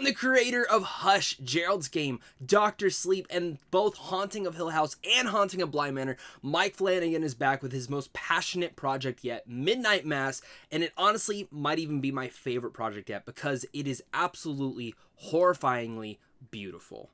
the creator of Hush, Gerald's Game, Doctor Sleep, and both Haunting of Hill House and Haunting of Bly Manor, Mike Flanagan is back with his most passionate project yet, Midnight Mass, and it honestly might even be my favorite project yet because it is absolutely horrifyingly beautiful.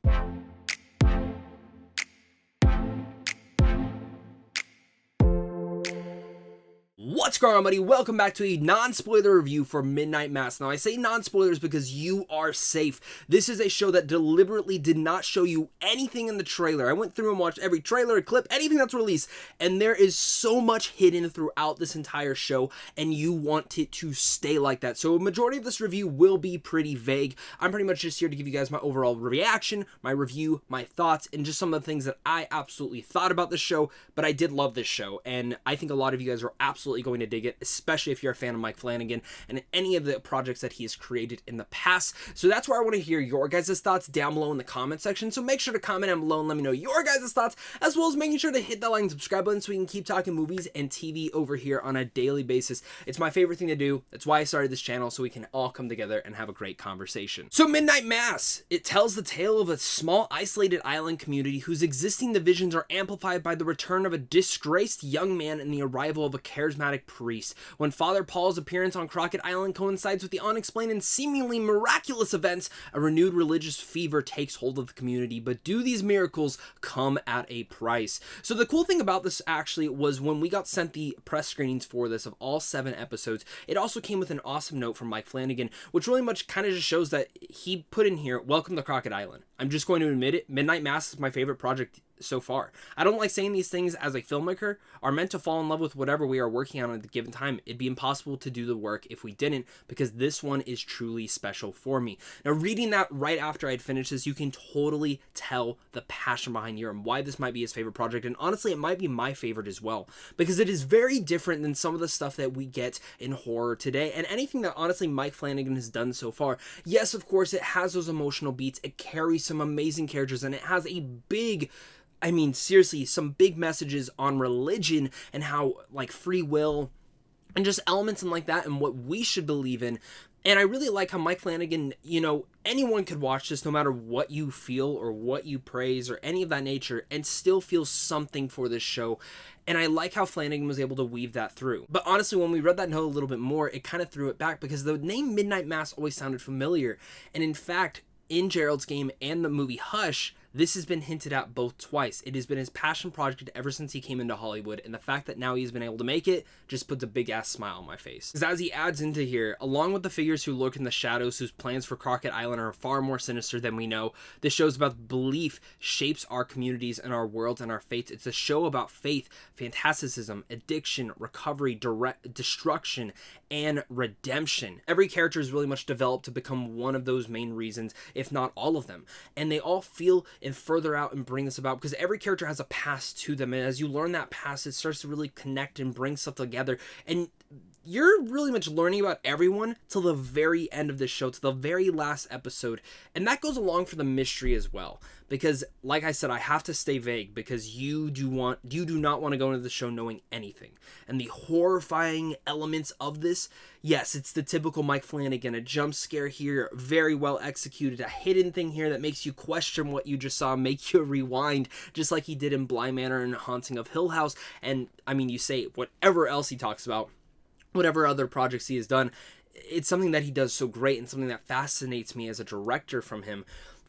What's going on, buddy? Welcome back to a non-spoiler review for Midnight Mass. Now, I say non-spoilers because you are safe. This is a show that deliberately did not show you anything in the trailer. I went through and watched every trailer, clip, anything that's released, and there is so much hidden throughout this entire show, and you want it to stay like that. So a majority of this review will be pretty vague. I'm pretty much just here to give you guys my overall reaction, my review, my thoughts, and just some of the things that I absolutely thought about the show, but I did love this show, and I think a lot of you guys are absolutely going to dig it, especially if you're a fan of Mike Flanagan and any of the projects that he has created in the past. So that's where I want to hear your guys' thoughts down below in the comment section. So make sure to comment down below and let me know your guys' thoughts, as well as making sure to hit that like and subscribe button so we can keep talking movies and TV over here on a daily basis. It's my favorite thing to do. That's why I started this channel, so we can all come together and have a great conversation. So Midnight Mass, it tells the tale of a small isolated island community whose existing divisions are amplified by the return of a disgraced young man and the arrival of a charismatic priest. When Father Paul's appearance on Crockett Island coincides with the unexplained and seemingly miraculous events, a renewed religious fever takes hold of the community, but do these miracles come at a price? So the cool thing about this actually was when we got sent the press screenings for this of all 7 episodes, it also came with an awesome note from Mike Flanagan, which really much kind of just shows that he put in here, welcome to Crockett Island. I'm just going to admit it, Midnight Mass is my favorite project so far. I don't like saying these things as a filmmaker are meant to fall in love with whatever we are working on at the given time. It'd be impossible to do the work if we didn't, because this one is truly special for me. Now, reading that right after I'd finished this, you can totally tell the passion behind here and why this might be his favorite project, and honestly, it might be my favorite as well, because it is very different than some of the stuff that we get in horror today, and anything that honestly Mike Flanagan has done so far. Yes, of course, it has those emotional beats, it carries some amazing characters, and it has a big, I mean, seriously, some big messages on religion and how, like, free will and just elements and like that and what we should believe in. And I really like how Mike Flanagan, you know, anyone could watch this no matter what you feel or what you praise or any of that nature and still feel something for this show. And I like how Flanagan was able to weave that through. But honestly, when we read that note a little bit more, it kind of threw it back because the name Midnight Mass always sounded familiar. And in fact, in Gerald's Game and the movie Hush, this has been hinted at both twice. It has been his passion project ever since he came into Hollywood, and the fact that now he's been able to make it just puts a big-ass smile on my face. Because as he adds into here, along with the figures who lurk in the shadows whose plans for Crockett Island are far more sinister than we know, this show's about belief shapes our communities and our worlds and our fates. It's a show about faith, fantasticism, addiction, recovery, destruction, and redemption. Every character is really much developed to become one of those main reasons, if not all of them. And they all feel and further out and bring this about because every character has a past to them, and as you learn that past, it starts to really connect and bring stuff together, and you're really much learning about everyone till the very end of the show, to the very last episode, and that goes along for the mystery as well. Because, like I said, I have to stay vague because you do not want to go into the show knowing anything. And the horrifying elements of this, yes, it's the typical Mike Flanagan, a jump scare here, very well executed, a hidden thing here that makes you question what you just saw, make you rewind, just like he did in Bly Manor and Haunting of Hill House, and, I mean, you say whatever else he talks about, whatever other projects he has done, it's something that he does so great and something that fascinates me as a director from him.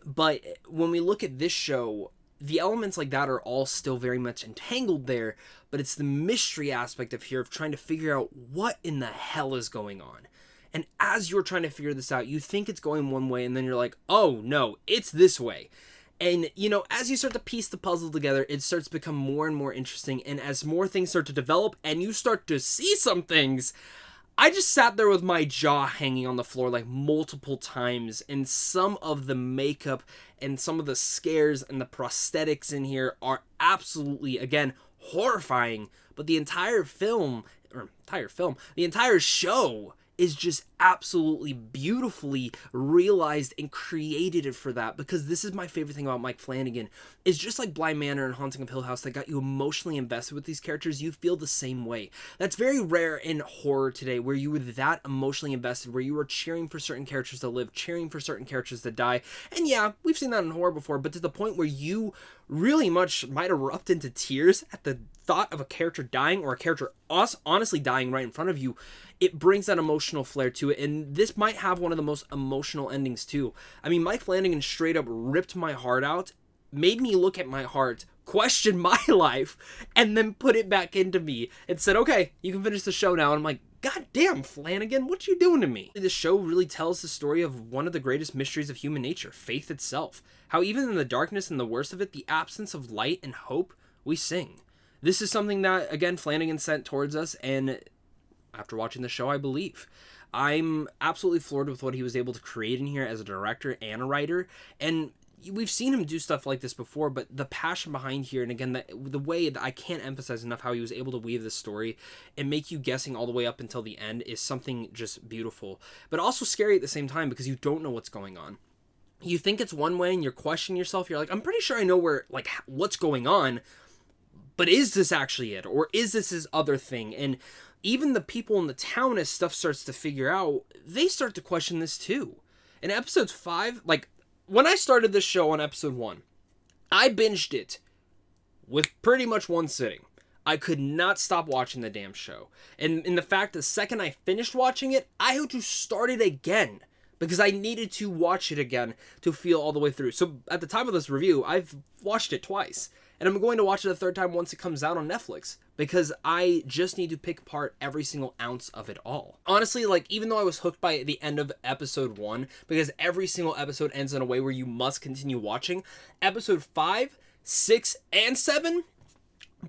But when we look at this show, the elements like that are all still very much entangled there, but it's the mystery aspect of here of trying to figure out what in the hell is going on. And as you're trying to figure this out, you think it's going one way, and then you're like, oh no, it's this way. And, you know, as you start to piece the puzzle together, it starts to become more and more interesting, and as more things start to develop, and you start to see some things, I just sat there with my jaw hanging on the floor like multiple times, and some of the makeup and some of the scares and the prosthetics in here are absolutely, again, horrifying, but the entire show is just absolutely beautifully realized and created for that, because this is my favorite thing about Mike Flanagan, is just like Bly Manor and Haunting of Hill House that got you emotionally invested with these characters, you feel the same way. That's very rare in horror today, where you were that emotionally invested, where you were cheering for certain characters to live, cheering for certain characters to die. And yeah, we've seen that in horror before, but to the point where you really much might erupt into tears at the thought of a character dying, or a character honestly dying right in front of you. It brings that emotional flair to it, and this might have one of the most emotional endings too. I mean, Mike Flanagan straight up ripped my heart out, made me look at my heart, question my life, and then put it back into me and said, okay, you can finish the show now. And I'm like, God damn, Flanagan, what you doing to me? This show really tells the story of one of the greatest mysteries of human nature, faith itself. How even in the darkness and the worst of it, the absence of light and hope, we sing. This is something that, again, Flanagan sent towards us, and after watching the show, I believe. I'm absolutely floored with what he was able to create in here as a director and a writer, and we've seen him do stuff like this before, but the passion behind here, and again, the way that I can't emphasize enough how he was able to weave this story and make you guessing all the way up until the end, is something just beautiful, but also scary at the same time, because you don't know what's going on. You think it's one way and you're questioning yourself. You're like, I'm pretty sure I know what's going on, but is this actually it? Or is this other thing? And even the people in the town, as stuff starts to figure out, they start to question this too. In episode 5, when I started this show on episode 1, I binged it with pretty much one sitting. I could not stop watching the damn show. And in the fact, the second I finished watching it, I had to start it again, because I needed to watch it again to feel all the way through. So at the time of this review, I've watched it twice. And I'm going to watch it a third time once it comes out on Netflix, because I just need to pick apart every single ounce of it all. Honestly, even though I was hooked by the end of episode 1, because every single episode ends in a way where you must continue watching, episode 5, 6, and 7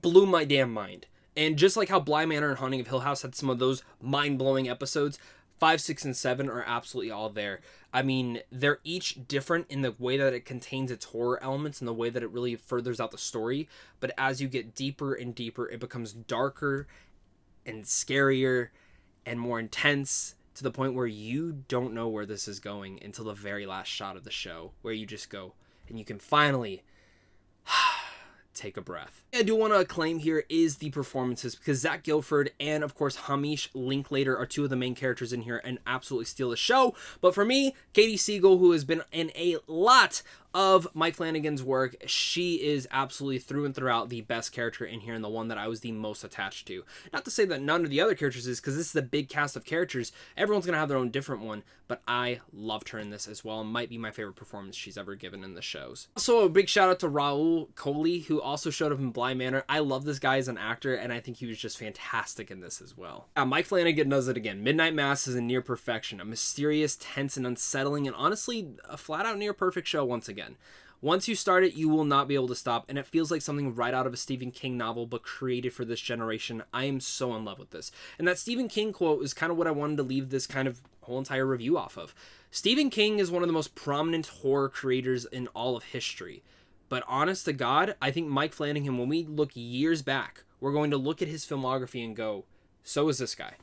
blew my damn mind. And just like how Bly Manor and Haunting of Hill House had some of those mind-blowing episodes, 5, 6, and 7 are absolutely all there. I mean, they're each different in the way that it contains its horror elements and the way that it really furthers out the story. But as you get deeper and deeper, it becomes darker and scarier and more intense, to the point where you don't know where this is going until the very last shot of the show, where you just go and you can finally take a breath. I do want to acclaim here is the performances, because Zach Gilford and of course Hamish Linklater are two of the main characters in here and absolutely steal the show. But for me, Katie Siegel, who has been in a lot of Mike Flanagan's work, she is absolutely through and throughout the best character in here, and the one that I was the most attached to. Not to say that none of the other characters is, because this is a big cast of characters. Everyone's going to have their own different one, but I loved her in this as well, and might be my favorite performance she's ever given in the shows. Also, a big shout out to Rahul Kohli, who also showed up in Bly Manor. I love this guy as an actor, and I think he was just fantastic in this as well. Mike Flanagan does it again. Midnight Mass is a near perfection, a mysterious, tense, and unsettling, and honestly, a flat-out near-perfect show once again. Once you start it, you will not be able to stop, and it feels like something right out of a Stephen King novel, but created for this generation. I am so in love with this. And that Stephen King quote is kind of what I wanted to leave this kind of whole entire review off of. Stephen King is one of the most prominent horror creators in all of history. But honest to God, I think Mike Flanagan, when we look years back, we're going to look at his filmography and go, so is this guy.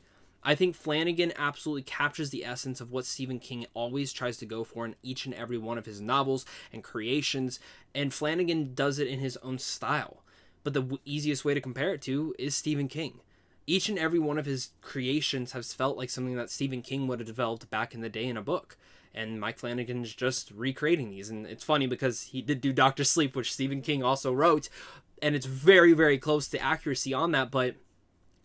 I think Flanagan absolutely captures the essence of what Stephen King always tries to go for in each and every one of his novels and creations, and Flanagan does it in his own style. But the easiest way to compare it to is Stephen King. Each and every one of his creations has felt like something that Stephen King would have developed back in the day in a book. And Mike Flanagan's just recreating these. And it's funny because he did do Dr. Sleep, which Stephen King also wrote, and it's very, very close to accuracy on that, but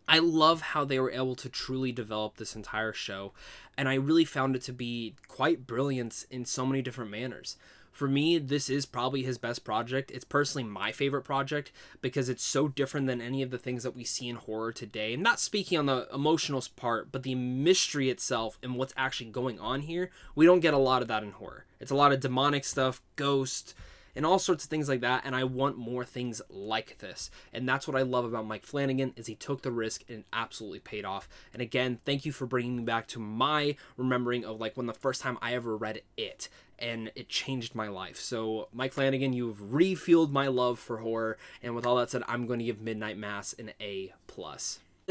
I love how they were able to truly develop this entire show, and I really found it to be quite brilliant in so many different manners. For me, this is probably his best project. It's personally my favorite project because it's so different than any of the things that we see in horror today. And not speaking on the emotional part, but the mystery itself and what's actually going on here. We don't get a lot of that in horror. It's a lot of demonic stuff, ghosts, and all sorts of things like that, and I want more things like this. And that's what I love about Mike Flanagan, is he took the risk and it absolutely paid off. And again, thank you for bringing me back to my remembering of when the first time I ever read it, and it changed my life. So Mike Flanagan, you've refueled my love for horror, and with all that said, I'm going to give Midnight Mass an A+.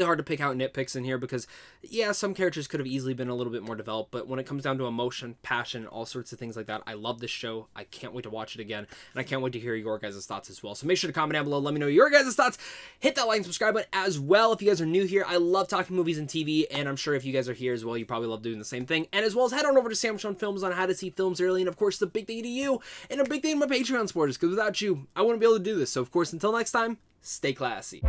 hard to pick out nitpicks in here because, yeah, some characters could have easily been a little bit more developed, but when it comes down to emotion, passion, all sorts of things like that, I love this show. I can't wait to watch it again, and I can't wait to hear your guys' thoughts as well. So make sure to comment down below, let me know your guys' thoughts. Hit that like and subscribe button as well if you guys are new here. I love talking movies and TV, and I'm sure if you guys are here as well, you probably love doing the same thing. And as well as head on over to Sandwich on Films on how to see films early, and of course, the big thing to you, and a big thing to my Patreon supporters, because without you, I wouldn't be able to do this. So of course, until next time, stay classy.